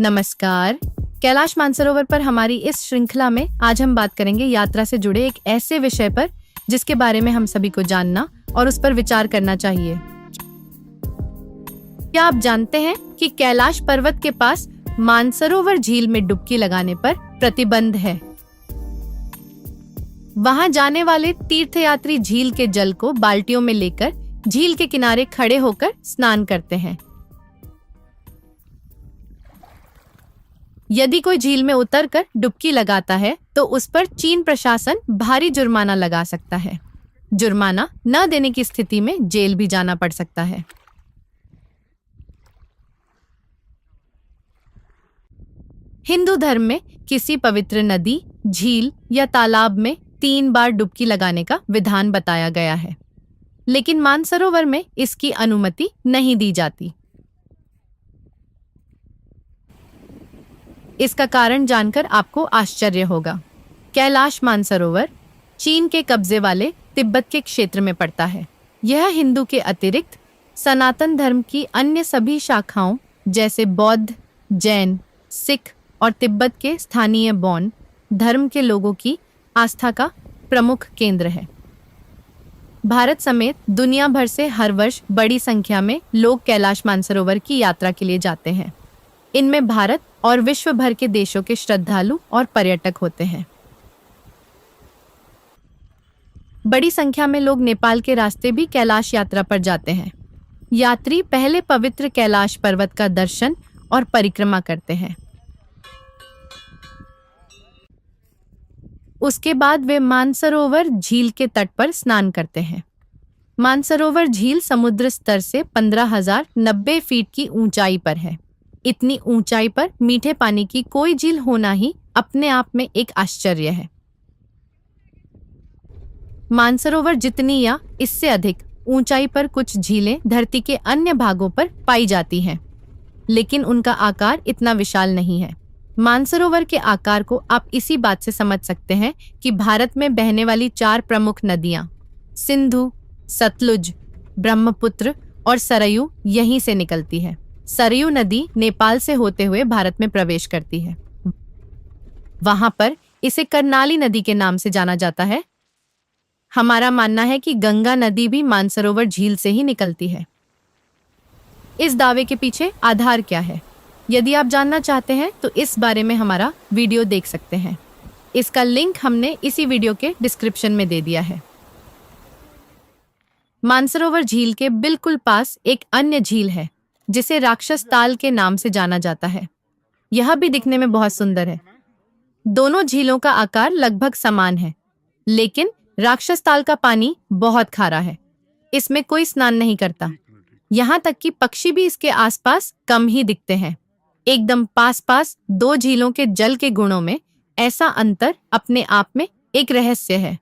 नमस्कार। कैलाश मानसरोवर पर हमारी इस श्रृंखला में आज हम बात करेंगे यात्रा से जुड़े एक ऐसे विषय पर जिसके बारे में हम सभी को जानना और उस पर विचार करना चाहिए। क्या आप जानते हैं कि कैलाश पर्वत के पास मानसरोवर झील में डुबकी लगाने पर प्रतिबंध है। वहां जाने वाले तीर्थयात्री झील के जल को बाल्टियों में लेकर झील के किनारे खड़े होकर स्नान करते हैं। यदि कोई झील में उतरकर डुबकी लगाता है तो उस पर चीन प्रशासन भारी जुर्माना लगा सकता है। जुर्माना न देने की स्थिति में जेल भी जाना पड़ सकता है। हिंदू धर्म में किसी पवित्र नदी, झील या तालाब में 3 बार डुबकी लगाने का विधान बताया गया है, लेकिन मानसरोवर में इसकी अनुमति नहीं दी जाती। इसका कारण जानकर आपको आश्चर्य होगा। कैलाश मानसरोवर चीन के कब्जे वाले तिब्बत के क्षेत्र में पड़ता है। यह हिंदू के अतिरिक्त सनातन धर्म की अन्य सभी शाखाओं जैसे बौद्ध, जैन, सिख और तिब्बत के स्थानीय बौन धर्म के लोगों की आस्था का प्रमुख केंद्र है। भारत समेत दुनिया भर से हर वर्ष बड़ी संख्या में लोग कैलाश मानसरोवर की यात्रा के लिए जाते हैं। इनमें भारत और विश्व भर के देशों के श्रद्धालु और पर्यटक होते हैं। बड़ी संख्या में लोग नेपाल के रास्ते भी कैलाश यात्रा पर जाते हैं। यात्री पहले पवित्र कैलाश पर्वत का दर्शन और परिक्रमा करते हैं। उसके बाद वे मानसरोवर झील के तट पर स्नान करते हैं। मानसरोवर झील समुद्र स्तर से 15,090 फीट की ऊंचाई पर है। इतनी ऊंचाई पर मीठे पानी की कोई झील होना ही अपने आप में एक आश्चर्य है। मानसरोवर जितनी या इससे अधिक ऊंचाई पर कुछ झीलें धरती के अन्य भागों पर पाई जाती हैं, लेकिन उनका आकार इतना विशाल नहीं है। मानसरोवर के आकार को आप इसी बात से समझ सकते हैं कि भारत में बहने वाली 4 प्रमुख नदियां सिंधु, सतलुज, ब्रह्मपुत्र और सरयू यहीं से निकलती है। सरयू नदी नेपाल से होते हुए भारत में प्रवेश करती है। वहां पर इसे कर्नाली नदी के नाम से जाना जाता है। हमारा मानना है कि गंगा नदी भी मानसरोवर झील से ही निकलती है। इस दावे के पीछे आधार क्या है? यदि आप जानना चाहते हैं तो इस बारे में हमारा वीडियो देख सकते हैं। इसका लिंक हमने इसी वीडियो के डिस्क्रिप्शन में दे दिया है। मानसरोवर झील के बिल्कुल पास एक अन्य झील है जिसे राक्षस ताल के नाम से जाना जाता है। यह भी दिखने में बहुत सुंदर है। दोनों झीलों का आकार लगभग समान है, लेकिन राक्षस ताल का पानी बहुत खारा है। इसमें कोई स्नान नहीं करता। यहाँ तक कि पक्षी भी इसके आसपास कम ही दिखते हैं। एकदम पास 2 झीलों के जल के गुणों में ऐसा अंतर अपने आप में एक रहस्य है।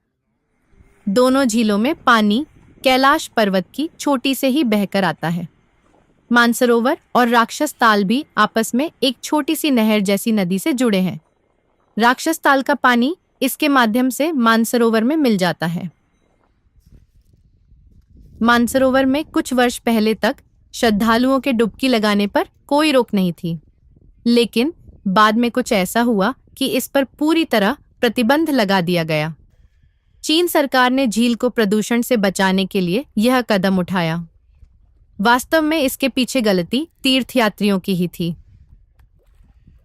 दोनों झीलों में पानी कैलाश पर्वत की चोटी से ही बहकर आता है। मानसरोवर और राक्षस ताल भी आपस में एक छोटी सी नहर जैसी नदी से जुड़े हैं। राक्षस ताल का पानी इसके माध्यम से मानसरोवर में मिल जाता है। मानसरोवर में कुछ वर्ष पहले तक श्रद्धालुओं के डुबकी लगाने पर कोई रोक नहीं थी, लेकिन बाद में कुछ ऐसा हुआ कि इस पर पूरी तरह प्रतिबंध लगा दिया गया। चीन सरकार ने झील को प्रदूषण से बचाने के लिए यह कदम उठाया। वास्तव में इसके पीछे गलती तीर्थयात्रियों की ही थी।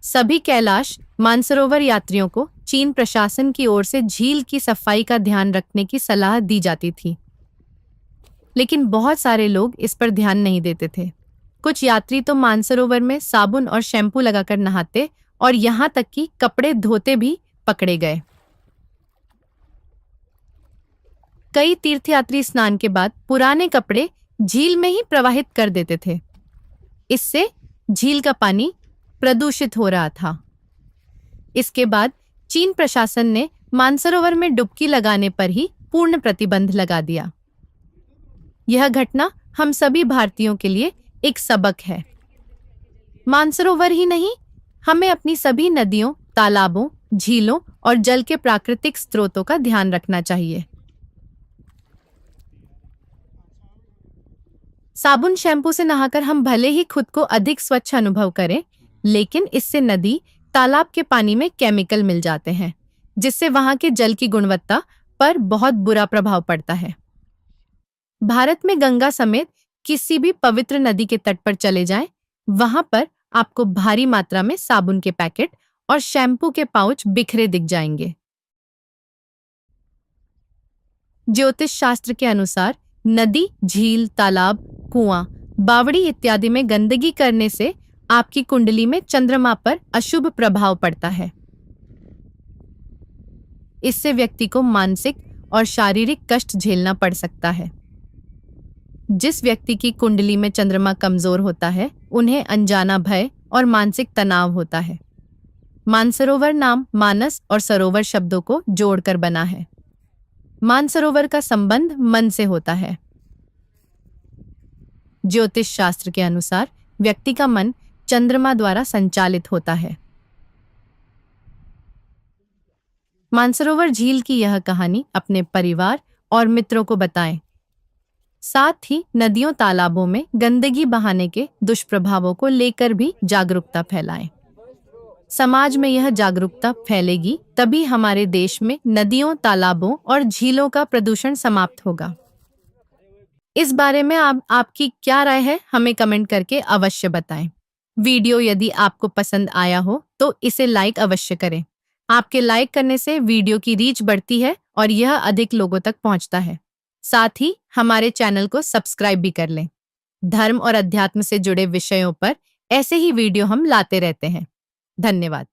सभी कैलाश मानसरोवर यात्रियों को चीन प्रशासन की ओर से झील की सफाई का ध्यान रखने की सलाह दी जाती थी, लेकिन बहुत सारे लोग इस पर ध्यान नहीं देते थे। कुछ यात्री तो मानसरोवर में साबुन और शैम्पू लगाकर नहाते और यहाँ तक कि कपड़े धोते भी पकड़े गए। कई तीर्थयात्री स्नान के बाद पुराने कपड़े झील में ही प्रवाहित कर देते थे। इससे झील का पानी प्रदूषित हो रहा था। इसके बाद चीन प्रशासन ने मानसरोवर में डुबकी लगाने पर ही पूर्ण प्रतिबंध लगा दिया। यह घटना हम सभी भारतीयों के लिए एक सबक है। मानसरोवर ही नहीं, हमें अपनी सभी नदियों, तालाबों, झीलों और जल के प्राकृतिक स्रोतों का ध्यान रखना चाहिए। साबुन शैम्पू से नहाकर हम भले ही खुद को अधिक स्वच्छ अनुभव करें, लेकिन इससे नदी तालाब के पानी में केमिकल मिल जाते हैं, जिससे वहां के जल की गुणवत्ता पर बहुत बुरा प्रभाव पड़ता है। भारत में गंगा समेत किसी भी पवित्र नदी के तट पर चले जाएं, वहां पर आपको भारी मात्रा में साबुन के पैकेट और शैम्पू के पाउच बिखरे दिख जाएंगे। ज्योतिष शास्त्र के अनुसार नदी, झील, तालाब, कुआं, बावड़ी इत्यादि में गंदगी करने से आपकी कुंडली में चंद्रमा पर अशुभ प्रभाव पड़ता है। इससे व्यक्ति को मानसिक और शारीरिक कष्ट झेलना पड़ सकता है। जिस व्यक्ति की कुंडली में चंद्रमा कमजोर होता है, उन्हें अनजाना भय और मानसिक तनाव होता है। मानसरोवर नाम मानस और सरोवर शब्दों को जोड़कर बना है। मानसरोवर का संबंध मन से होता है। ज्योतिष शास्त्र के अनुसार व्यक्ति का मन चंद्रमा द्वारा संचालित होता है। मानसरोवर झील की यह कहानी अपने परिवार और मित्रों को बताएं। साथ ही नदियों, तालाबों में गंदगी बहाने के दुष्प्रभावों को लेकर भी जागरूकता फैलाएं। समाज में यह जागरूकता फैलेगी तभी हमारे देश में नदियों, तालाबों और झीलों का प्रदूषण समाप्त होगा। इस बारे में आपकी क्या राय है, हमें कमेंट करके अवश्य बताएं। वीडियो यदि आपको पसंद आया हो तो इसे लाइक अवश्य करें। आपके लाइक करने से वीडियो की रीच बढ़ती है और यह अधिक लोगों तक पहुंचता है। साथ ही हमारे चैनल को सब्सक्राइब भी कर लें। धर्म और अध्यात्म से जुड़े विषयों पर ऐसे ही वीडियो हम लाते रहते हैं। धन्यवाद।